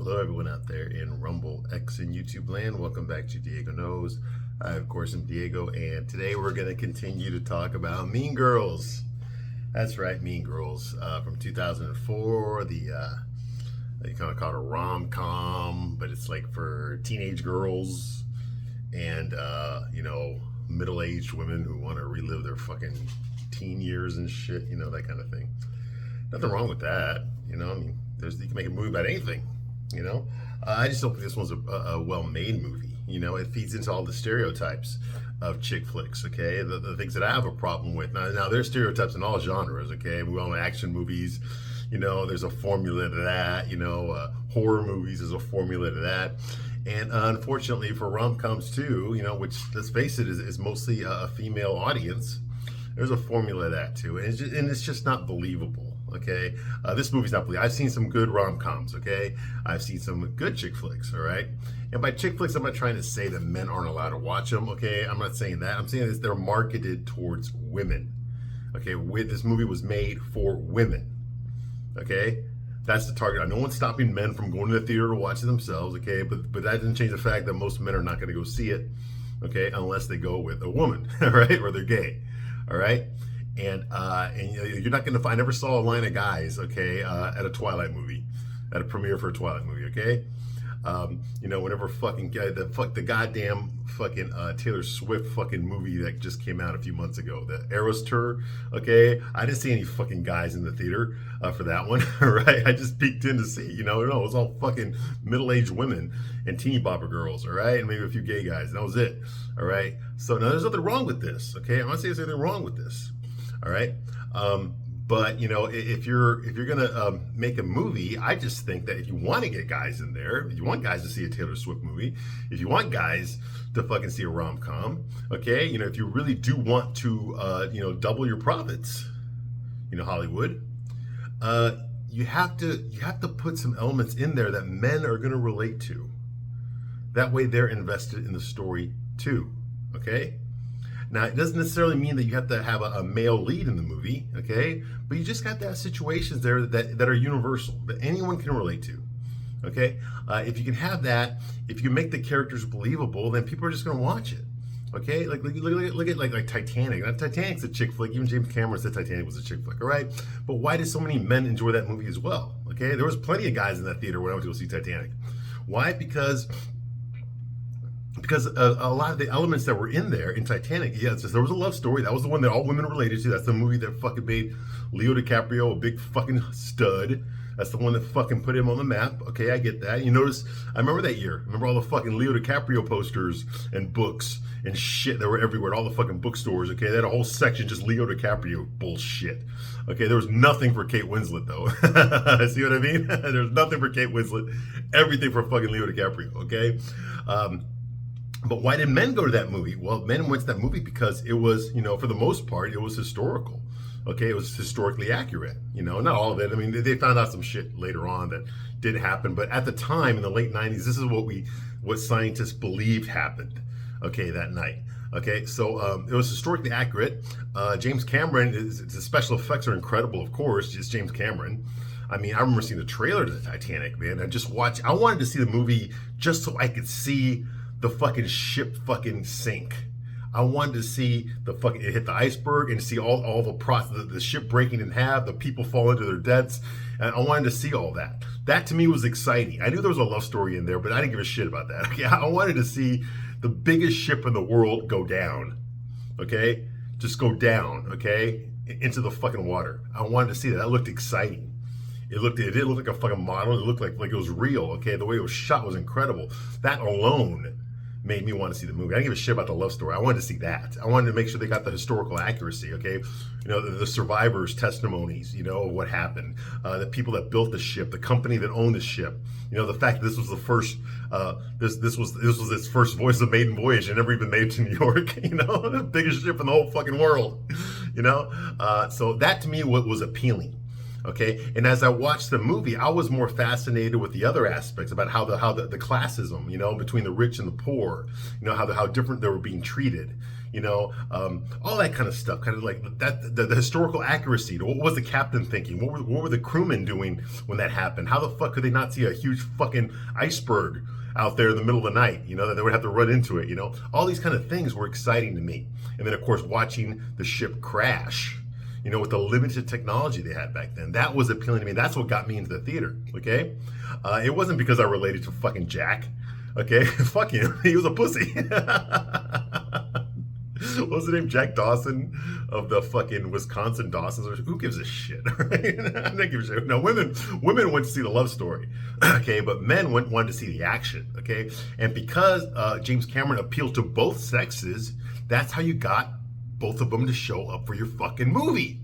Hello, everyone out there in Rumble, X, and YouTube land. Welcome back to Diego Knows. I, of course, am Diego, and today we're going to continue to talk about Mean Girls. That's right, Mean Girls from 2004. They kind of call it a rom-com, but it's like for teenage girls and, middle-aged women who want to relive their fucking teen years and shit, that kind of thing. Nothing wrong with that, you can make a movie about anything. I just don't think this one's a well-made movie. It feeds into all the stereotypes of chick flicks. Okay, the things that I have a problem with. Now there's stereotypes in all genres. Okay, we all know action movies. There's a formula to that. Horror movies is a formula to that. And unfortunately for rom-coms too, which, let's face it, is mostly a female audience, there's a formula to that too, and it's just not believable. Okay, this movie's not believable. I've seen some good rom-coms. Okay, I've seen some good chick flicks. All right, and by chick flicks, I'm not trying to say that men aren't allowed to watch them. Okay, I'm not saying that. I'm saying that they're marketed towards women. Okay, this movie was made for women. Okay, that's the target. No one's stopping men from going to the theater to watch it themselves. Okay, but that doesn't change the fact that most men are not going to go see it. Okay, unless they go with a woman, right, or they're gay. All right. And you're not going to find. I never saw a line of guys, okay, at a Twilight movie, at a premiere for a Twilight movie, okay. Whenever the goddamn fucking Taylor Swift fucking movie that just came out a few months ago, the Eras Tour, okay, I didn't see any fucking guys in the theater for that one, right? I just peeked in to see, it was all fucking middle-aged women and teeny bopper girls, all right, and maybe a few gay guys, and that was it, all right. So now there's nothing wrong with this, okay. I'm not saying there's anything wrong with this. All right. But if you're gonna make a movie, I just think that if you want to get guys in there, if you want guys to see a Taylor Swift movie, if you want guys to fucking see a rom-com, okay, if you really do want to double your profits, Hollywood, you have to put some elements in there that men are gonna relate to. That way they're invested in the story too. Okay. Now, it doesn't necessarily mean that you have to have a male lead in the movie, okay? But you just got to have situations there that are universal, that anyone can relate to, okay? If you can have that, if you can make the characters believable, then people are just going to watch it, okay? Look at like Titanic. Now, Titanic's a chick flick. Even James Cameron said Titanic was a chick flick, all right? But why did so many men enjoy that movie as well, okay? There was plenty of guys in that theater when I went to go see Titanic. Why? Because a lot of the elements that were in there in Titanic, there was a love story. That was the one that all women related to. That's the movie that fucking made Leo DiCaprio a big fucking stud. That's the one that fucking put him on the map. Okay, I get that. You notice, I remember that year. Remember all the fucking Leo DiCaprio posters and books and shit that were everywhere at all the fucking bookstores. Okay, they had a whole section just Leo DiCaprio bullshit. Okay, there was nothing for Kate Winslet though. See what I mean? There's nothing for Kate Winslet. Everything for fucking Leo DiCaprio. Okay. But why did men go to that movie? Well, men went to that movie because it was, for the most part, it was historical. Okay, it was historically accurate. Not all of it. I mean, they found out some shit later on that did happen. But at the time, in the late 90s, this is what scientists believed happened, okay, that night. Okay, so it was historically accurate. James Cameron, the special effects are incredible, of course, just James Cameron. I mean, I remember seeing the trailer to the Titanic, man. I wanted to see the movie just so I could see the fucking ship fucking sink. I wanted to see it hit the iceberg and see all the process, the ship breaking in half, the people fall into their deaths. And I wanted to see all that. That to me was exciting. I knew there was a love story in there, but I didn't give a shit about that. Okay, I wanted to see the biggest ship in the world go down. Okay, just go down. Okay, into the fucking water. I wanted to see that. That looked exciting. It didn't look like a fucking model. It looked like it was real. Okay, the way it was shot was incredible. That alone made me want to see the movie. I didn't give a shit about the love story. I wanted to see that. I wanted to make sure they got the historical accuracy, okay? The survivors' testimonies, of what happened. The people that built the ship, the company that owned the ship. The fact that this was the first, this was its first voice of maiden voyage and never even made it to New York, the biggest ship in the whole fucking world, So that to me was appealing. Okay, and as I watched the movie, I was more fascinated with the other aspects about how the classism, between the rich and the poor, how different they were being treated, all that kind of stuff, kind of like that, the historical accuracy. What was the captain thinking? What were the crewmen doing when that happened? How the fuck could they not see a huge fucking iceberg out there in the middle of the night, that they would have to run into it, all these kind of things were exciting to me. And then of course, watching the ship crash, with the limited technology they had back then, that was appealing to me. That's what got me into the theater. Okay. It wasn't because I related to fucking Jack. Okay. Fuck him. He was a pussy. What was the name? Jack Dawson of the fucking Wisconsin Dawsons. Who gives a shit? Right? I don't give a shit. No, women went to see the love story, okay, but men wanted to see the action, okay. And because James Cameron appealed to both sexes, that's how you got both of them to show up for your fucking movie.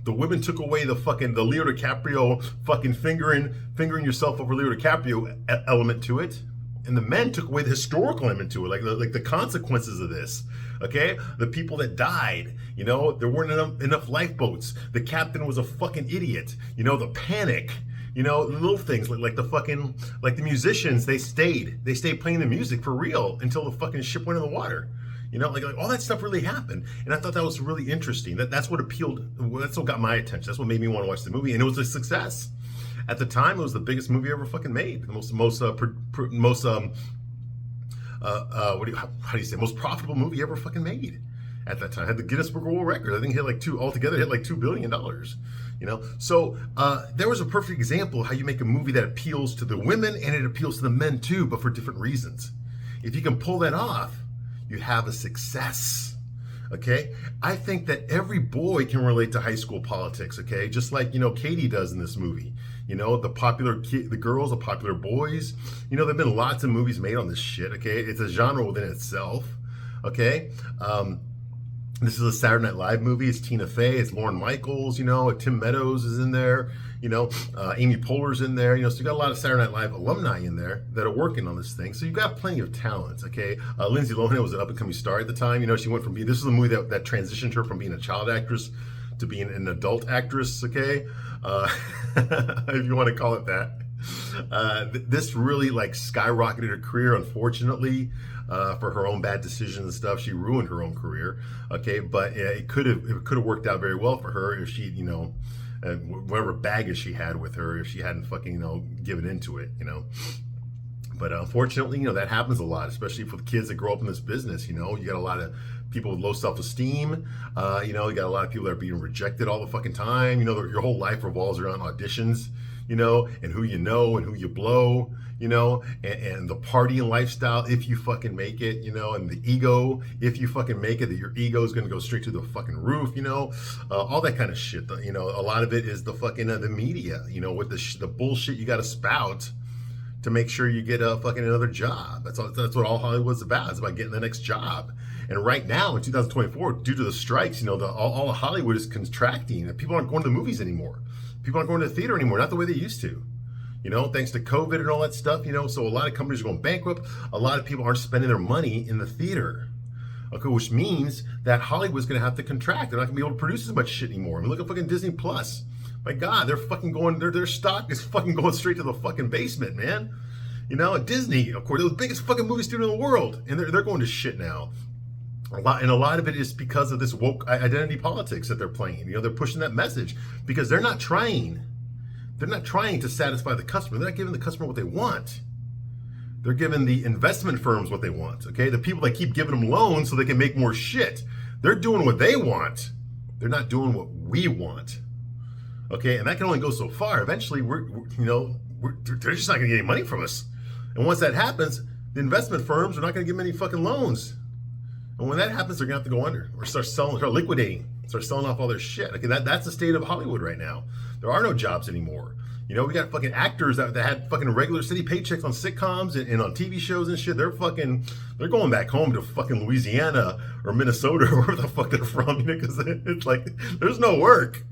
The women took away the Leo DiCaprio fucking fingering yourself over Leo DiCaprio element to it. And the men took away the historical element to it, like the consequences of this. Okay, the people that died, there weren't enough lifeboats. The captain was a fucking idiot. The panic, little things like the musicians. They stayed playing the music for real until the fucking ship went in the water. Like all that stuff really happened, and I thought that was really interesting. That's what appealed. That's what got my attention. That's what made me want to watch the movie, and it was a success. At the time, it was the biggest movie ever fucking made. The most most profitable movie ever fucking made at that time. Had the Guinness Book of World Records. I think it hit like $2 billion. So there was a perfect example of how you make a movie that appeals to the women and it appeals to the men too, but for different reasons. If you can pull that off, you have a success. Okay, I think that every boy can relate to high school politics. Okay, just like Katie does in this movie. The popular the girls, the popular boys. There've been lots of movies made on this shit. Okay, it's a genre within itself. Okay, this is a Saturday Night Live movie. It's Tina Fey, it's Lorne Michaels. Tim Meadows is in there. Amy Poehler's in there. So you got a lot of Saturday Night Live alumni in there that are working on this thing. So you've got plenty of talent. Okay, Lindsay Lohan was an up and coming star at the time. She went from being, this is a movie that transitioned her from being a child actress to being an adult actress. Okay, if you want to call it that. This really skyrocketed her career. Unfortunately, for her own bad decisions and stuff, she ruined her own career. Okay, but it could have worked out very well for her if she whatever baggage she had with her, if she hadn't fucking given into it. But unfortunately, that happens a lot, especially for the kids that grow up in this business. You got a lot of people with low self-esteem. You got a lot of people that are being rejected all the fucking time. Your whole life revolves around auditions, and who and who you blow, and the partying lifestyle if you fucking make it, and the ego if you fucking make it, that your ego is going to go straight to the fucking roof, all that kind of shit. A lot of it is the fucking the media, with the bullshit you got to spout to make sure you get a fucking another job. That's what all Hollywood's about. It's about getting the next job. And right now in 2024, due to the strikes, all of Hollywood is contracting. People aren't going to the movies anymore. People aren't going to the theater anymore, not the way they used to. Thanks to COVID and all that stuff, so a lot of companies are going bankrupt. A lot of people aren't spending their money in the theater. Okay, which means that Hollywood's going to have to contract. They're not going to be able to produce as much shit anymore. I mean, look at fucking Disney Plus. My God, they're fucking going, their stock is fucking going straight to the fucking basement, man. Disney, of course, they're the biggest fucking movie studio in the world, and they're going to shit now. A lot of it is because of this woke identity politics that they're playing. They're pushing that message because they're not trying to satisfy the customer. They're not giving the customer what they want. They're giving the investment firms what they want. Okay, the people that keep giving them loans so they can make more shit. They're doing what they want. They're not doing what we want. Okay, and that can only go so far. Eventually, they're just not going to get any money from us. And once that happens, the investment firms are not going to give them any fucking loans. And when that happens, they're going to have to go under or start liquidating, start selling off all their shit. Okay, that's the state of Hollywood right now. There are no jobs anymore. We got fucking actors that had fucking regular city paychecks on sitcoms and on TV shows and shit. They're going back home to fucking Louisiana or Minnesota or wherever the fuck they're from, because it's like, there's no work.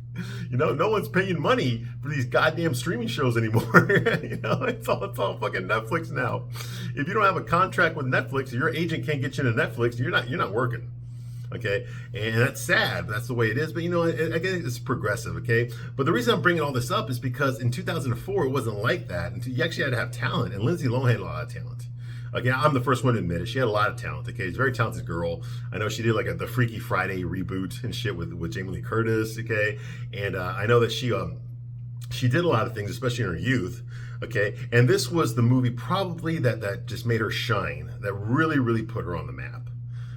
No one's paying money for these goddamn streaming shows anymore. It's all fucking Netflix now. If you don't have a contract with Netflix, your agent can't get you into Netflix, you're not working. Okay, and that's sad, but that's the way it is. But I guess it's progressive. Okay, but the reason I'm bringing all this up is because in 2004 it wasn't like that. And you actually had to have talent, and Lindsay Lohan had a lot of talent. Okay, I'm the first one to admit it. She had a lot of talent. Okay, she's a very talented girl. I know she did like the Freaky Friday reboot and shit with Jamie Lee Curtis. Okay, and I know that she did a lot of things, especially in her youth. Okay, and this was the movie probably that just made her shine. That really put her on the map.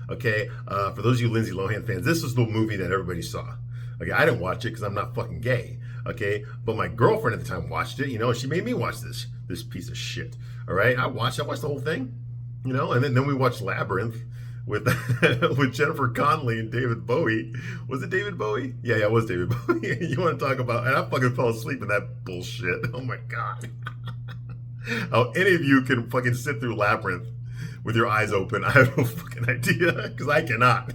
Okay, for those of you Lindsay Lohan fans, this was the movie that everybody saw. Okay, I didn't watch it because I'm not fucking gay. Okay, but my girlfriend at the time watched it, and she made me watch this piece of shit. All right, I watched the whole thing, and then we watched Labyrinth with with Jennifer Connelly and David Bowie. Was it David Bowie? Yeah, it was David Bowie. You want to talk about? And I fucking fell asleep in that bullshit. Oh my god. How any of you can fucking sit through Labyrinth with your eyes open, I have no fucking idea, because I cannot.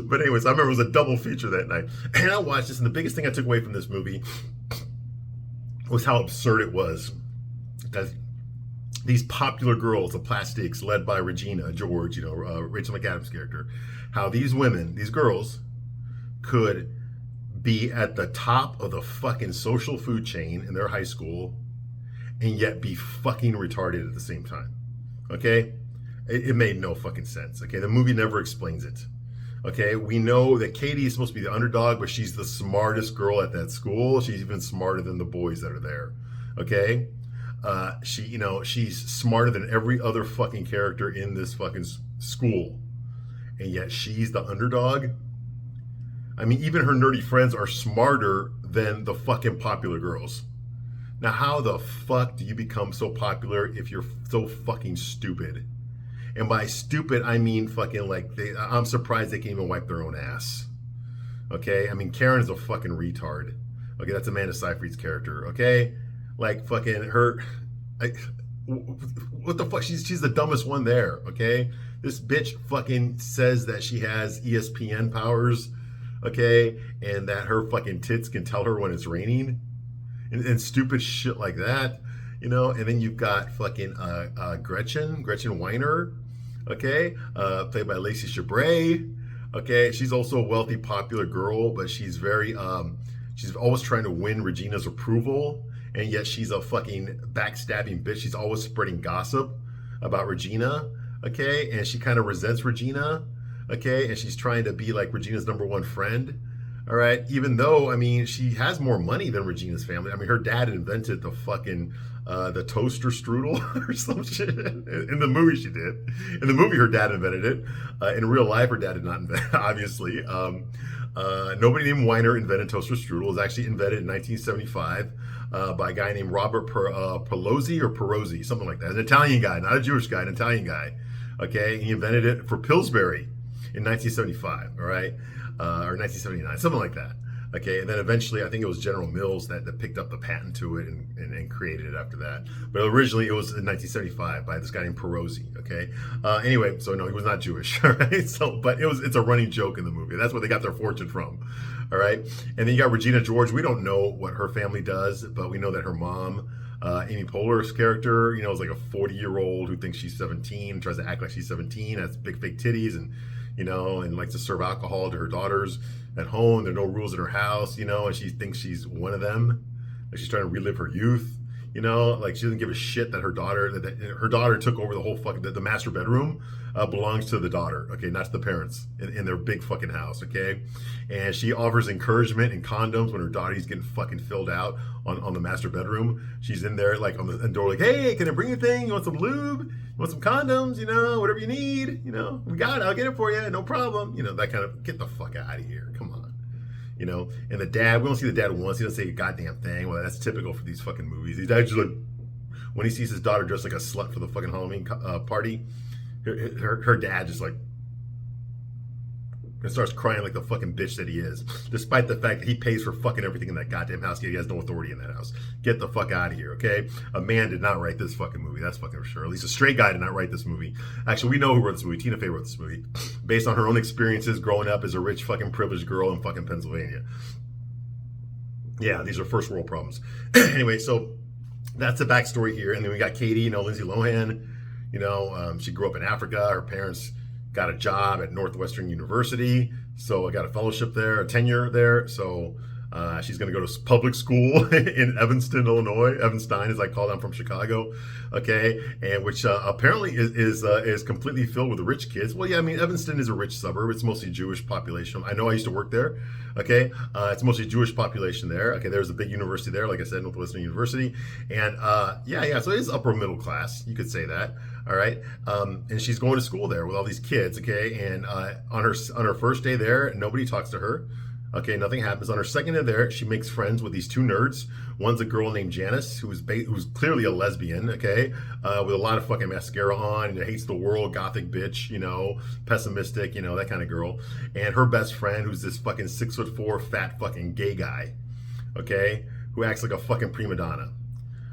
But anyways, I remember it was a double feature that night. And I watched this, and the biggest thing I took away from this movie was how absurd it was. That these popular girls, the Plastics, led by Regina George, Rachel McAdams' character, how these women, these girls, could be at the top of the fucking social food chain in their high school and yet be fucking retarded at the same time. Okay? It made no fucking sense. Okay? The movie never explains it. Okay? We know that Katie is supposed to be the underdog, but she's the smartest girl at that school. She's even smarter than the boys that are there. Okay? She's smarter than every other fucking character in this fucking school. And yet she's the underdog. I mean, even her nerdy friends are smarter than the fucking popular girls. Now, how the fuck do you become so popular if you're so fucking stupid? And by stupid, I mean fucking I'm surprised they can't even wipe their own ass. Okay? I mean, Karen is a fucking retard. Okay, that's Amanda Seyfried's character. Okay? Like fucking her, what the fuck? She's the dumbest one there. Okay? This bitch fucking says that she has ESPN powers. Okay? And that her fucking tits can tell her when it's raining. And stupid shit like that, and then you've got fucking Gretchen Weiner, okay, played by Lacey Chabray, okay. She's also a wealthy, popular girl, but she's very, she's always trying to win Regina's approval, and yet she's a fucking backstabbing bitch. She's always spreading gossip about Regina, okay, and she kind of resents Regina, okay, and she's trying to be like Regina's number one friend. All right, even though, I mean, she has more money than Regina's family. I mean, her dad invented the fucking, the toaster strudel or some shit. In the movie she did. In the movie, her dad invented it. In real life, her dad did not invent it, obviously. Nobody named Weiner invented toaster strudel. It was actually invented in 1975 by a guy named Robert Perozzi, something like that. An Italian guy, not a Jewish guy, an Italian guy. Okay, he invented it for Pillsbury in 1975, all right? Or 1979, something like that. Okay, and then eventually I think it was General Mills that picked up the patent to it and created it after that. But originally it was in 1975 by this guy named Perozzi. Okay, anyway, so no, he was not Jewish. All right, so but it's a running joke in the movie. That's where they got their fortune from. All right, and then you got Regina George. We don't know what her family does, but we know that her mom, Amy Poehler's character, is like a 40-year-old who thinks she's 17, tries to act like she's 17, has big fake titties and likes to serve alcohol to her daughters at home. There are no rules in her house, and she thinks she's one of them. Like she's trying to relive her youth, like she doesn't give a shit that her daughter took over the whole fucking, the master bedroom belongs to the daughter, okay, not to the parents in their big fucking house, okay? And she offers encouragement and condoms when her daughter's getting fucking filled out on the master bedroom. She's in there like on the door like, hey, can I bring you a thing? You want some lube? You want some condoms? Whatever you need, we got it. I'll get it for you. No problem. That kind of, get the fuck out of here. Come on. And the dad, we don't see the dad once. He doesn't say a goddamn thing. Well, that's typical for these fucking movies. His dad's just like, when he sees his daughter dressed like a slut for the fucking Halloween party, her dad just like, and starts crying like the fucking bitch that he is, despite the fact that he pays for fucking everything in that goddamn house. He has no authority in that house. Get the fuck out of here, okay? A man did not write this fucking movie. That's fucking for sure. At least a straight guy did not write this movie. Actually, we know who wrote this movie. Tina Fey wrote this movie based on her own experiences growing up as a rich fucking privileged girl in fucking Pennsylvania. Yeah, these are first world problems. Anyway, so that's the backstory here. And then we got Katie, Lindsay Lohan. She grew up in Africa. Her parents got a job at Northwestern University, so I got a fellowship there, a tenure there. So She's going to go to public school in Evanston, Illinois. Evanston, as I call it. I'm from Chicago, okay, and which apparently is completely filled with rich kids. Well, yeah, I mean, Evanston is a rich suburb. It's mostly Jewish population. I know I used to work there, okay. It's mostly Jewish population there. Okay, there's a big university there, like I said, Northwestern University, and yeah, so it is upper middle class. You could say that. All right, and she's going to school there with all these kids, okay, and on her first day there, nobody talks to her. Okay, nothing happens. On her second day there, she makes friends with these two nerds. One's a girl named Janice, who's clearly a lesbian, okay, with a lot of fucking mascara on, and hates the world, gothic bitch, you know, pessimistic, you know, that kind of girl. And her best friend, who's this fucking 6'4" fat fucking gay guy, okay, who acts like a fucking prima donna.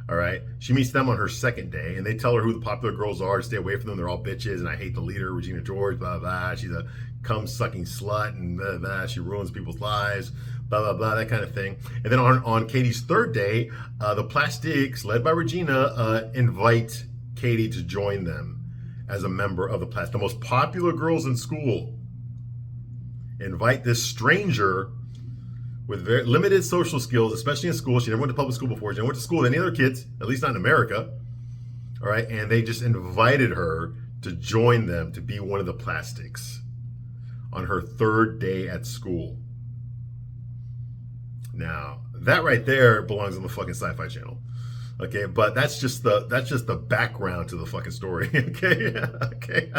All right, she meets them on her second day, and they tell her who the popular girls are to stay away from them. They're all bitches, and I hate the leader, Regina George, blah, blah. She's a cum-sucking slut, and blah, blah. She ruins people's lives, blah, blah, blah, that kind of thing. And then on Katie's third day, the Plastiques, led by Regina, invite Katie to join them as a member of the Plastics. The most popular girls in school invite this stranger with very limited social skills, especially in school. She never went to public school before. She never went to school with any other kids, at least not in America. All right, and they just invited her to join them to be one of the Plastics on her third day at school. Now, that right there belongs on the fucking Sci-Fi Channel. Okay, but that's just the background to the fucking story. Okay, okay.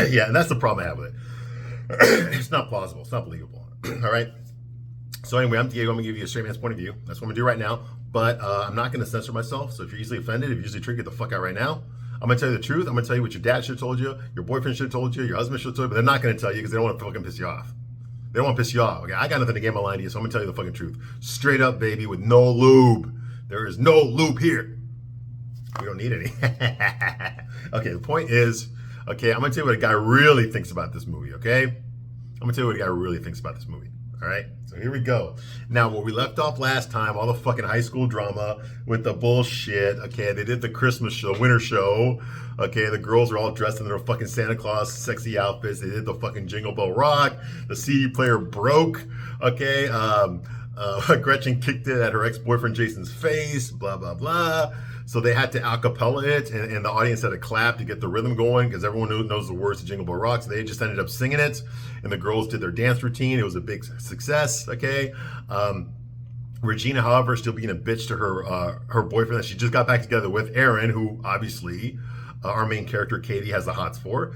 Yeah, and that's the problem I have with it. It's not plausible. It's not believable. All right. So anyway, I'm Diego. I'm gonna give you a straight man's point of view. That's what I'm gonna do right now. But I'm not gonna censor myself. So if you're easily offended, if you're easily triggered, get the fuck out right now. I'm gonna tell you the truth. I'm gonna tell you what your dad should have told you, your boyfriend should have told you, your husband should have told you. But they're not gonna tell you because they don't want to fucking piss you off. They don't want to piss you off. Okay, I got nothing to gain my line to you, so I'm gonna tell you the fucking truth, straight up, baby, with no lube. There is no lube here. We don't need any. Okay, the point is, okay, I'm gonna tell you what a guy really thinks about this movie. Okay, I'm gonna tell you what a guy really thinks about this movie. All right, so here we go. Now, where we left off last time, all the fucking high school drama with the bullshit. Okay, they did the Christmas show, winter show. Okay, the girls are all dressed in their fucking Santa Claus sexy outfits. They did the fucking Jingle Bell Rock. The CD player broke. Okay, Gretchen kicked it at her ex-boyfriend Jason's face. Blah blah blah. So they had to acapella it, and the audience had to clap to get the rhythm going because everyone knows the words to Jingle Bell Rock. So they just ended up singing it, and the girls did their dance routine. It was a big success. Okay. Regina, however, still being a bitch to her boyfriend that she just got back together with, Aaron, who obviously our main character Katie has the hots for.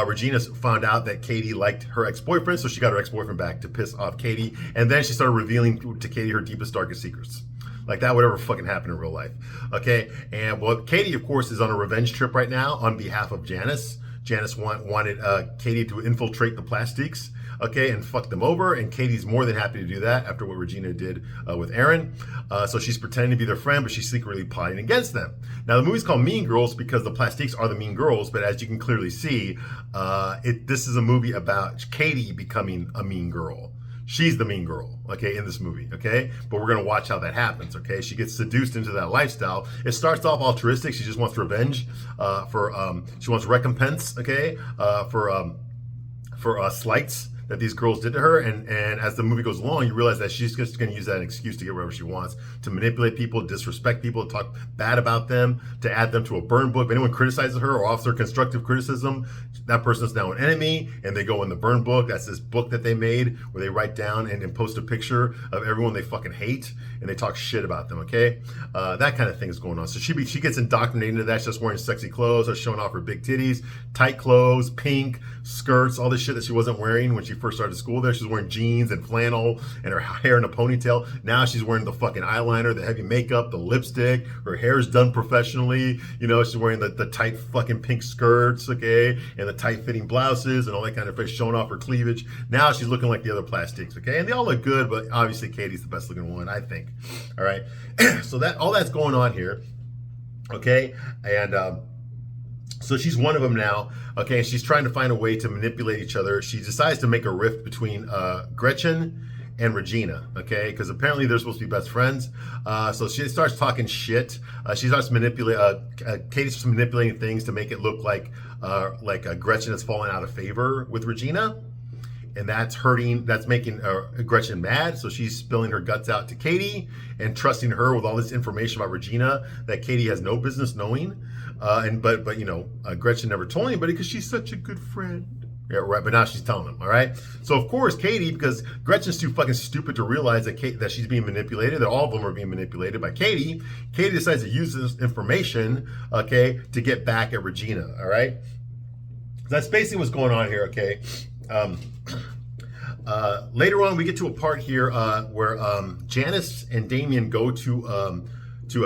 Regina found out that Katie liked her ex-boyfriend, so she got her ex-boyfriend back to piss off Katie, and then she started revealing to Katie her deepest, darkest secrets. Like that would ever fucking happen in real life. Okay, and well, Katie, of course, is on a revenge trip right now on behalf of Janice. Janice wanted Katie to infiltrate the Plastiques, okay, and fuck them over, and Katie's more than happy to do that after what Regina did with Aaron. So she's pretending to be their friend, but she's secretly plotting against them. Now, the movie's called Mean Girls because the Plastiques are the mean girls, but as you can clearly see, this is a movie about Katie becoming a mean girl. She's the mean girl, okay, in this movie, okay? But we're going to watch how that happens, okay? She gets seduced into that lifestyle. It starts off altruistic. She just wants revenge she wants recompense, okay, for slights that these girls did to her. And as the movie goes along, you realize that she's just going to use that excuse to get whatever she wants, to manipulate people, disrespect people, talk bad about them, to add them to a burn book. If anyone criticizes her or offers her constructive criticism, that person's now an enemy, and they go in the burn book. That's this book that they made where they write down and post a picture of everyone they fucking hate, and they talk shit about them, okay? That kind of thing is going on. So she gets indoctrinated into that. She's just wearing sexy clothes, showing off her big titties, tight clothes, pink, skirts, all this shit that she wasn't wearing when she first started school there. She's wearing jeans and flannel and her hair in a ponytail. Now she's wearing the fucking eyeliner, the heavy makeup, the lipstick. Her hair's done professionally. You know, she's wearing the tight fucking pink skirts, okay, and the tight fitting blouses and all that kind of thing, showing off her cleavage. Now she's looking like the other Plastiques, okay? And they all look good, but obviously Katie's the best looking one, I think. All right. So all that's going on here, okay? And so she's one of them now, okay? And she's trying to find a way to manipulate each other. She decides to make a rift between Gretchen and Regina, okay? Because apparently they're supposed to be best friends. So she starts talking shit. She starts Katie starts manipulating things to make it look like Gretchen has fallen out of favor with Regina. and that's making Gretchen mad. So she's spilling her guts out to Katie and trusting her with all this information about Regina that Katie has no business knowing. But Gretchen never told anybody because she's such a good friend. Yeah, right. But now she's telling them. All right. So of course, Katie, because Gretchen's too fucking stupid to realize that she's being manipulated, that all of them are being manipulated by Katie. Katie decides to use this information, okay, to get back at Regina. All right. That's basically what's going on here. Okay. Later on, we get to a part here where Janice and Damien go to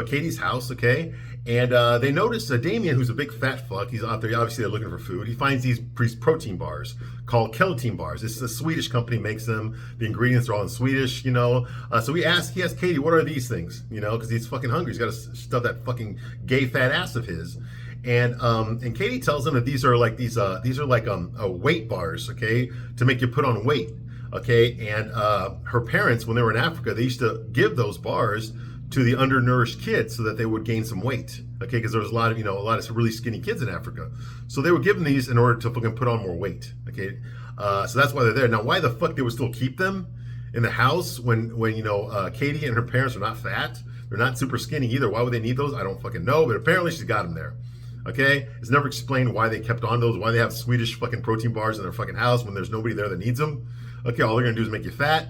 Katie's house. Okay. And they notice Damien, who's a big fat fuck, he's out there, obviously they're looking for food. He finds these protein bars called Keltin bars. It's a Swedish company makes them. The ingredients are all in Swedish, So he asks Katie, what are these things? Because he's fucking hungry. He's got to stuff that fucking gay fat ass of his. And Katie tells him that these are like weight bars, okay, to make you put on weight, okay. And her parents, when they were in Africa, they used to give those bars to the undernourished kids so that they would gain some weight, okay? Because there was a lot of really skinny kids in Africa, so they were given these in order to fucking put on more weight, okay? So that's why they're there. Now, why the fuck they would still keep them in the house when Katie and her parents are not fat, they're not super skinny either? Why would they need those? I don't fucking know, but apparently she's got them there, okay? It's never explained why they kept on those, why they have Swedish fucking protein bars in their fucking house when there's nobody there that needs them, okay? All they're gonna do is make you fat.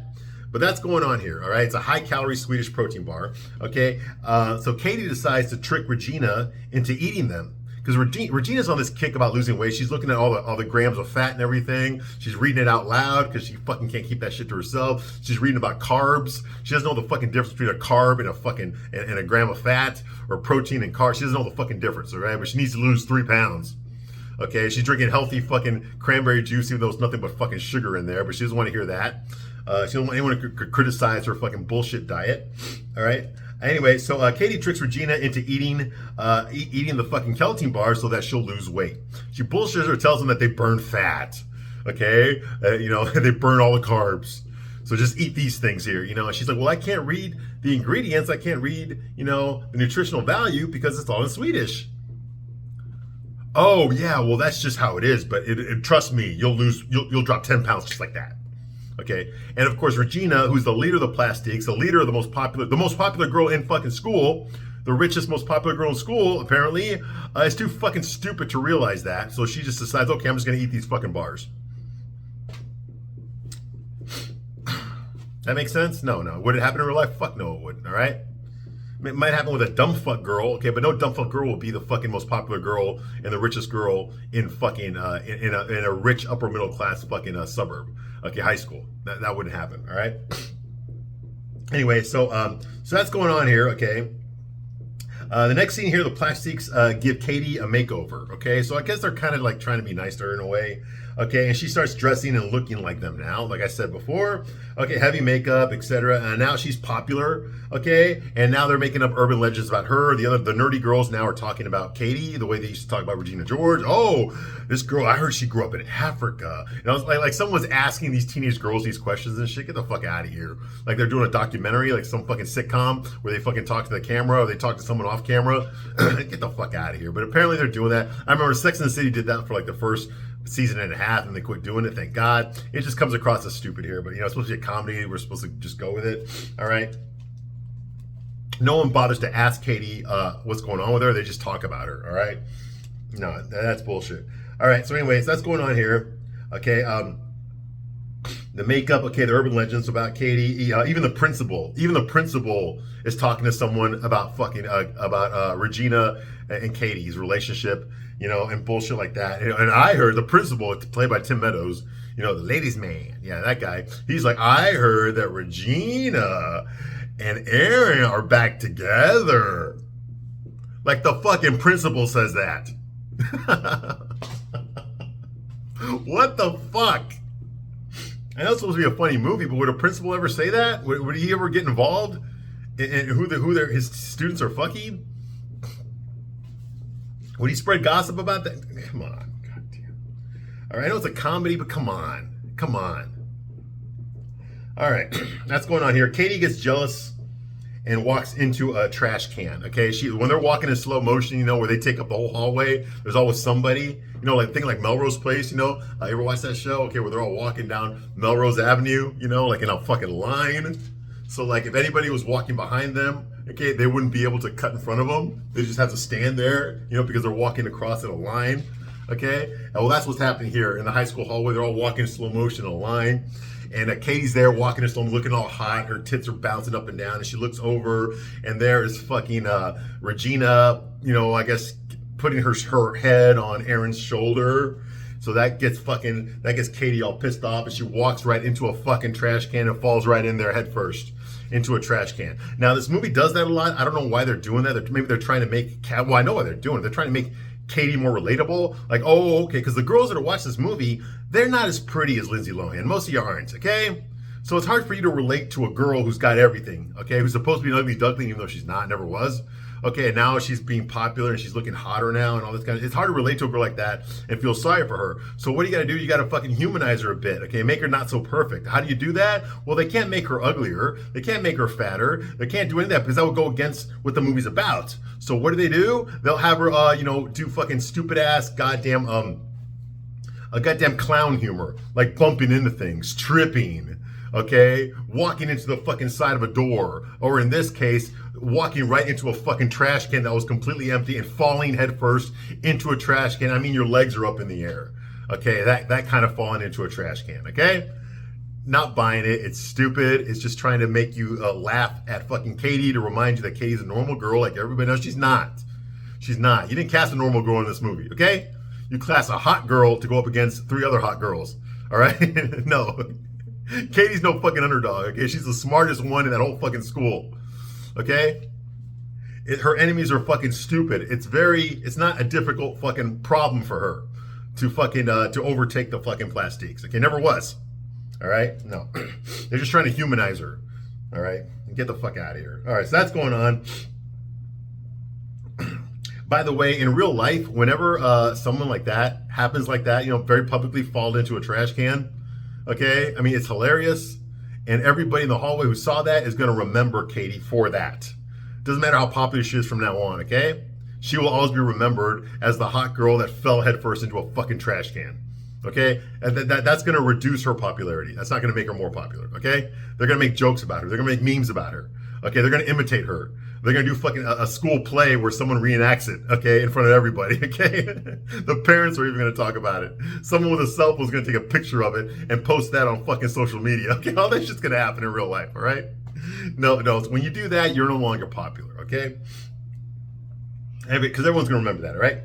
But that's going on here, all right? It's a high-calorie Swedish protein bar, okay? So Katie decides to trick Regina into eating them because Regina's on this kick about losing weight. She's looking at all the grams of fat and everything. She's reading it out loud because she fucking can't keep that shit to herself. She's reading about carbs. She doesn't know the fucking difference between a carb and a gram of fat, or protein and carbs. She doesn't know the fucking difference, all right? But she needs to lose 3 pounds. Okay, she's drinking healthy fucking cranberry juice, even though it's nothing but fucking sugar in there, but she doesn't want to hear that. She doesn't want anyone to criticize her fucking bullshit diet. All right. Anyway, so Katie tricks Regina into eating the fucking Keltin bar so that she'll lose weight. She bullshits her, tells them that they burn fat. Okay, they burn all the carbs. So just eat these things here, And she's like, well, I can't read the ingredients. I can't read, the nutritional value because it's all in Swedish. Oh yeah, well that's just how it is. But trust me, you'll drop 10 pounds just like that. Okay, and of course Regina, who's the leader of the Plastiques, the leader of the most popular girl in fucking school, the richest, most popular girl in school, apparently, is too fucking stupid to realize that. So she just decides, okay, I'm just gonna eat these fucking bars. That makes sense? No. Would it happen in real life? Fuck no, it wouldn't. All right. It might happen with a dumb fuck girl, okay, but no dumb fuck girl will be the fucking most popular girl and the richest girl in fucking in a rich upper middle class fucking suburb, okay, high school. That wouldn't happen, all right. Anyway, so that's going on here, okay. The next scene here, the Plastiques give Katie a makeover, okay. So I guess they're kind of like trying to be nice to her in a way. Okay, and she starts dressing and looking like them now, like I said before. Okay, heavy makeup, etc. And now she's popular. Okay, and now they're making up urban legends about her. The nerdy girls now are talking about Katie the way they used to talk about Regina George. Oh, this girl, I heard she grew up in Africa. And I was like someone's asking these teenage girls these questions and shit. Get the fuck out of here! Like they're doing a documentary, like some fucking sitcom where they fucking talk to the camera or they talk to someone off camera. Get the fuck out of here! But apparently they're doing that. I remember Sex and the City did that for like the first season and a half, and they quit doing it. Thank God. It just comes across as stupid here, but it's supposed to be a comedy. We're supposed to just go with it. All right. No one bothers to ask Katie what's going on with her. They just talk about her. All right. No, that's bullshit. All right. So, anyways, that's going on here. Okay. The makeup. Okay. The urban legends about Katie. Even the principal is talking to someone about fucking about Regina and Katie's relationship. And bullshit like that. And I heard the principal, played by Tim Meadows, the ladies' man. Yeah, that guy. He's like, I heard that Regina and Aaron are back together. Like the fucking principal says that. What the fuck? I know it's supposed to be a funny movie, but would a principal ever say that? Would he ever get involved in who his students are fucking? Would he spread gossip about that? Come on. God damn. All right, I know it's a comedy, but come on. All right, that's going on here. Katie gets jealous and walks into a trash can. Okay, when they're walking in slow motion, you know, where they take up the whole hallway, there's always somebody, you know, like think like Melrose Place, you know. You ever watch that show? Okay, where they're all walking down Melrose Avenue, you know, like in a fucking line. So like if anybody was walking behind them, okay, they wouldn't be able to cut in front of them. They just have to stand there, you know, because they're walking across in a line. Okay, well that's what's happening here in the high school hallway. They're all walking in slow motion in a line. And Katie's there walking in slow, looking all hot. Her tits are bouncing up and down. And she looks over, and there is fucking Regina, you know, I guess putting her head on Erin's shoulder. So that gets Katie all pissed off, and she walks right into a fucking trash can and falls right in there head first into a trash can. Now this movie does that a lot. I don't know why they're doing that. Maybe they're trying to make well, I know why they're doing it. They're trying to make Katie more relatable. Like, oh, okay, because the girls that are watching this movie, they're not as pretty as Lindsay Lohan. Most of you aren't, okay? So it's hard for you to relate to a girl who's got everything, okay? Who's supposed to be an ugly duckling, even though she's not, never was. Okay, and now she's being popular and she's looking hotter now and all this kind of, it's hard to relate to a girl like that and feel sorry for her. So what do you gotta do? You gotta fucking humanize her a bit, okay? Make her not so perfect. How do you do that? Well, they can't make her uglier. They can't make her fatter. They can't do any of that because that would go against what the movie's about. So what do? They'll have her, you know, do fucking stupid ass goddamn, a goddamn clown humor, like bumping into things, tripping, okay? Walking into the fucking side of a door, or in this case, walking right into a fucking trash can that was completely empty and falling headfirst into a trash can. I mean, your legs are up in the air, okay? That kind of falling into a trash can, okay? Not buying it. It's stupid. It's just trying to make you laugh at fucking Katie to remind you that Katie's a normal girl like everybody knows. She's not. She's not. You didn't cast a normal girl in this movie, okay? You cast a hot girl to go up against 3 other hot girls, all right? No. Katie's no fucking underdog, okay? She's the smartest one in that whole fucking school, okay? Her enemies are fucking stupid. It's not a difficult fucking problem for her to fucking, to overtake the fucking Plastiques, okay? Never was, all right? No. They're just trying to humanize her, all right? Get the fuck out of here. All right, so that's going on. By the way, in real life, whenever someone like that happens like that, you know, very publicly fall into a trash can, okay? I mean, it's hilarious. And everybody in the hallway who saw that is going to remember Katie for that. Doesn't matter how popular she is from now on, okay? She will always be remembered as the hot girl that fell headfirst into a fucking trash can, okay? And that's going to reduce her popularity. That's not going to make her more popular, okay? They're going to make jokes about her. They're going to make memes about her, okay? They're going to imitate her. They're going to do fucking a school play where someone reenacts it, okay, in front of everybody, okay? The parents are even going to talk about it. Someone with a cell phone is going to take a picture of it and post that on fucking social media, okay? All that shit's going to happen in real life, all right? No, when you do that, you're no longer popular, okay? Because everyone's going to remember that, all right?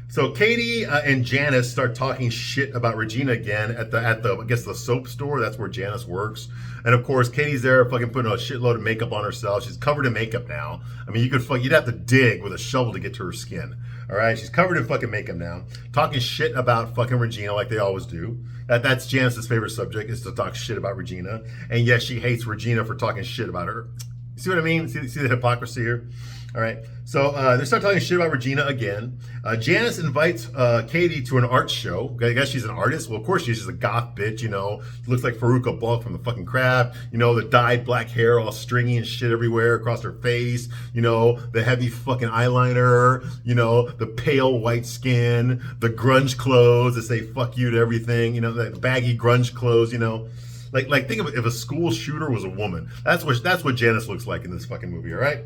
So Katie and Janice start talking shit about Regina again at the I guess the soap store. That's where Janice works. And of course, Katie's there fucking putting a shitload of makeup on herself. She's covered in makeup now. I mean, you'd have to dig with a shovel to get to her skin. All right, she's covered in fucking makeup now, talking shit about fucking Regina like they always do. That's Janice's favorite subject, is to talk shit about Regina. And yes, she hates Regina for talking shit about her. You see what I mean? See the hypocrisy here? All right, so they start talking shit about Regina again. Janice invites Katie to an art show. I guess she's an artist. Well, of course she's just a goth bitch, you know. Looks like Faruka Balk from the fucking Craft. You know, the dyed black hair all stringy and shit everywhere across her face. You know, the heavy fucking eyeliner. You know, the pale white skin. The grunge clothes that say fuck you to everything. You know, the baggy grunge clothes, you know. Like think of it, if a school shooter was a woman. That's what Janice looks like in this fucking movie, all right?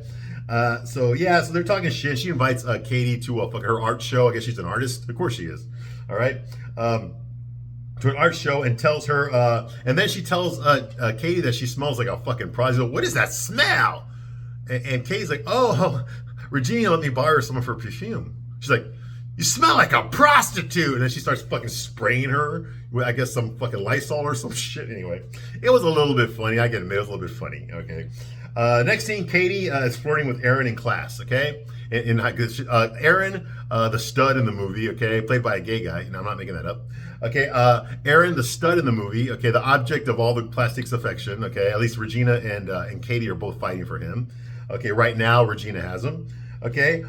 So they're talking shit. She invites Katie to her art show. I guess she's an artist. Of course she is. All right. To an art show and tells her, and then she tells Katie that she smells like a fucking prize. What is that smell? And Katie's like, oh, Regina, let me borrow some of her perfume. She's like, you smell like a prostitute. And then she starts fucking spraying her with, I guess, some fucking Lysol or some shit. Anyway, it was a little bit funny. I get it. It was a little bit funny. Okay. Next scene, Katie is flirting with Erin in class, okay? Erin, the stud in the movie, okay, played by a gay guy, and I'm not making that up. Okay, Erin, the stud in the movie, okay, the object of all the Plastics' affection, okay, at least Regina and Katie are both fighting for him. Okay, right now, Regina has him. Okay,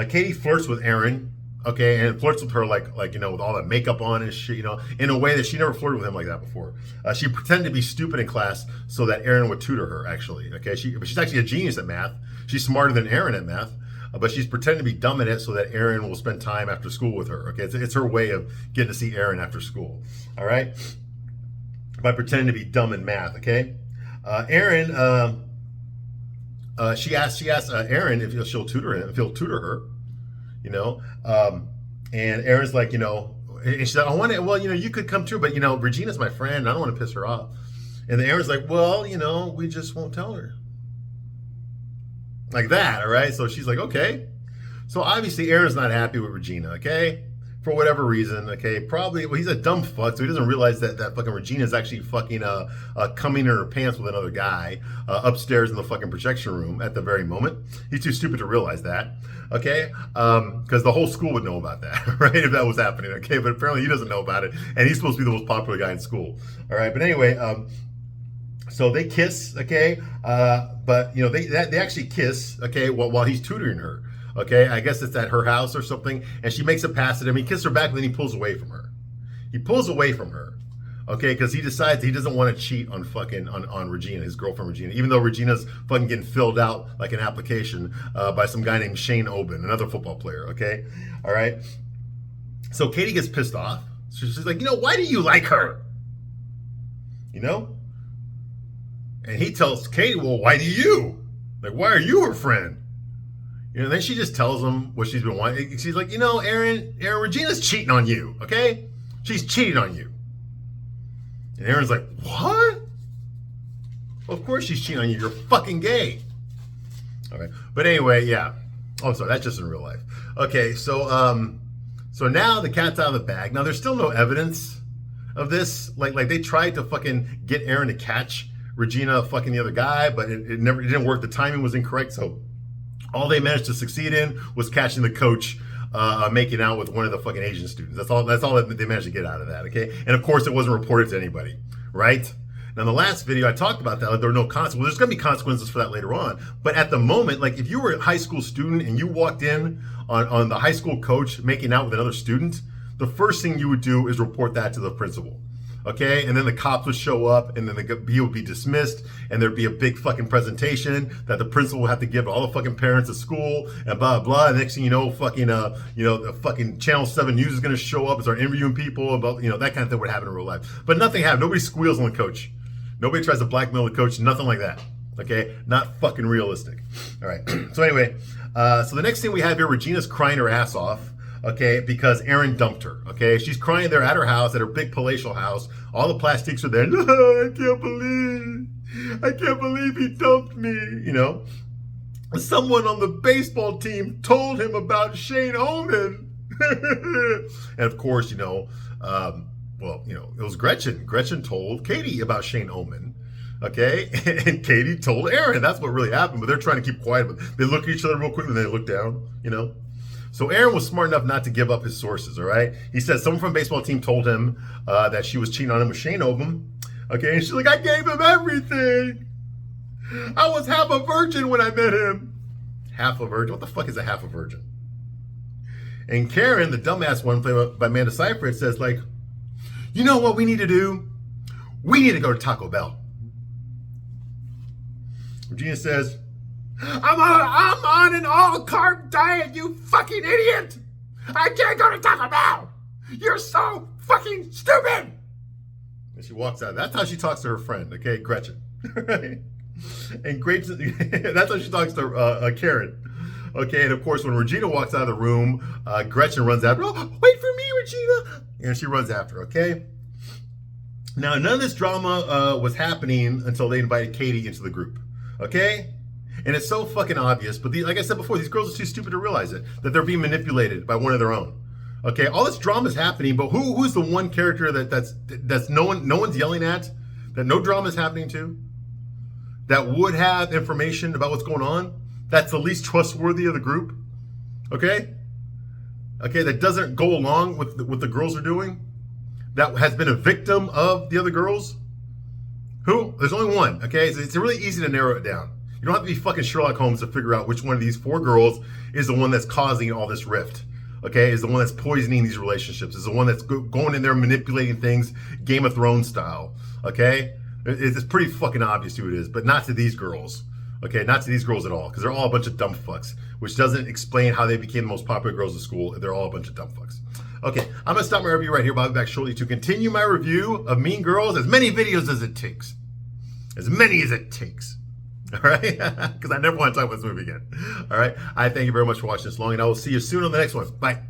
Katie flirts with Erin, Okay, and flirts with her like with all that makeup on and shit, in a way that she never flirted with him like that before. She pretended to be stupid in class so that Aaron would tutor her. Actually, okay, but she's actually a genius at math. She's smarter than Aaron at math, but she's pretending to be dumb at it so that Aaron will spend time after school with her. Okay, it's her way of getting to see Aaron after school. All right, by pretending to be dumb in math. Okay, Aaron. She asked Aaron if she'll tutor him, if he'll tutor her. And Aaron's like, and she said, I want to, well, you could come too, but Regina's my friend. I don't want to piss her off. And then Aaron's like, well, we just won't tell her. Like that, all right? So she's like, okay. So obviously Aaron's not happy with Regina, okay? For whatever reason, okay? Probably, well, he's a dumb fuck, so he doesn't realize that fucking Regina's actually fucking coming in her pants with another guy upstairs in the fucking projection room at the very moment. He's too stupid to realize that, okay? Because the whole school would know about that, right? If that was happening, okay? But apparently he doesn't know about it, and he's supposed to be the most popular guy in school, all right? But anyway, so they kiss, okay? But they actually kiss, okay? While he's tutoring her. Okay, I guess it's at her house or something, and she makes a pass at him. He kisses her back, but then he pulls away from her. He pulls away from her, okay, because he decides he doesn't want to cheat on on Regina, his girlfriend Regina, even though Regina's fucking getting filled out like an application by some guy named Shane Oben, another football player. Okay, all right. So Katie gets pissed off. So she's like, why do you like her? And he tells Katie, well, why do you? Like, why are you her friend? Then she just tells him what she's been wanting. She's like, Aaron, Regina's cheating on you, okay? She's cheating on you. And Aaron's like, what? Well, of course she's cheating on you. You're fucking gay. All right. But anyway, yeah. Oh, sorry, that's just in real life. Okay, so now the cat's out of the bag. Now, there's still no evidence of this. Like they tried to fucking get Aaron to catch Regina fucking the other guy, but it didn't work. The timing was incorrect, so all they managed to succeed in was catching the coach making out with one of the fucking Asian students. That's all that they managed to get out of that, okay? And of course, it wasn't reported to anybody, right? Now, in the last video, I talked about that. Like, there were no consequences. Well, there's going to be consequences for that later on. But at the moment, like if you were a high school student and you walked in on the high school coach making out with another student, the first thing you would do is report that to the principal. Okay, and then the cops would show up, and then he would be dismissed, and there'd be a big fucking presentation that the principal would have to give to all the fucking parents at school, and blah blah. And next thing you know, the fucking Channel 7 News is gonna show up and start interviewing people about that kind of thing would happen in real life. But nothing happened. Nobody squeals on the coach. Nobody tries to blackmail the coach. Nothing like that. Okay, not fucking realistic. All right. So anyway, so the next thing we have here, Regina's crying her ass off. Okay, because Aaron dumped her. Okay, she's crying there at her house, at her big palatial house. All the plastiques are there. I can't believe he dumped me. Someone on the baseball team told him about Shane Omen. And of course, it was Gretchen. Gretchen told Katie about Shane Omen. Okay, and Katie told Aaron. That's what really happened. But they're trying to keep quiet. But they look at each other real quick and they look down. So Aaron was smart enough not to give up his sources, all right? He said someone from the baseball team told him that she was cheating on him with Shane Oben. Okay, and she's like, I gave him everything. I was half a virgin when I met him. Half a virgin? What the fuck is a half a virgin? And Karen, the dumbass one played by Amanda Seyfried, says like, you know what we need to do? We need to go to Taco Bell. Regina says, I'm on an all-carb diet, you fucking idiot! I can't go to Taco Bell! You're so fucking stupid! And she walks out. That's how she talks to her friend, okay, Gretchen. And Gretchen, that's how she talks to Karen. Okay, and of course, when Regina walks out of the room, Gretchen runs after her. Oh, wait for me, Regina! And she runs after her, okay? Now, none of this drama was happening until they invited Katie into the group, okay? And it's so fucking obvious, but like I said before, these girls are too stupid to realize it, that they're being manipulated by one of their own. Okay, all this drama is happening, but who's the one character that's no one's yelling at, that no drama is happening to, that would have information about what's going on, that's the least trustworthy of the group? Okay, that doesn't go along with what the girls are doing, that has been a victim of the other girls? Who? There's only one. Okay, so it's really easy to narrow it down. You don't have to be fucking Sherlock Holmes to figure out which one of these four girls is the one that's causing all this rift. okay, is the one that's poisoning these relationships, is the one that's going in there manipulating things Game of Thrones style, okay? It's pretty fucking obvious who it is, but not to these girls, okay? Not to these girls at all, because they're all a bunch of dumb fucks, which doesn't explain how they became the most popular girls in school. They're all a bunch of dumb fucks. Okay, I'm gonna stop my review right here, but I'll be back shortly to continue my review of Mean Girls, as many videos as it takes. As many as it takes. All right, because I never want to talk about this movie again. All right, I thank you very much for watching this long, and I will see you soon on the next one. Bye.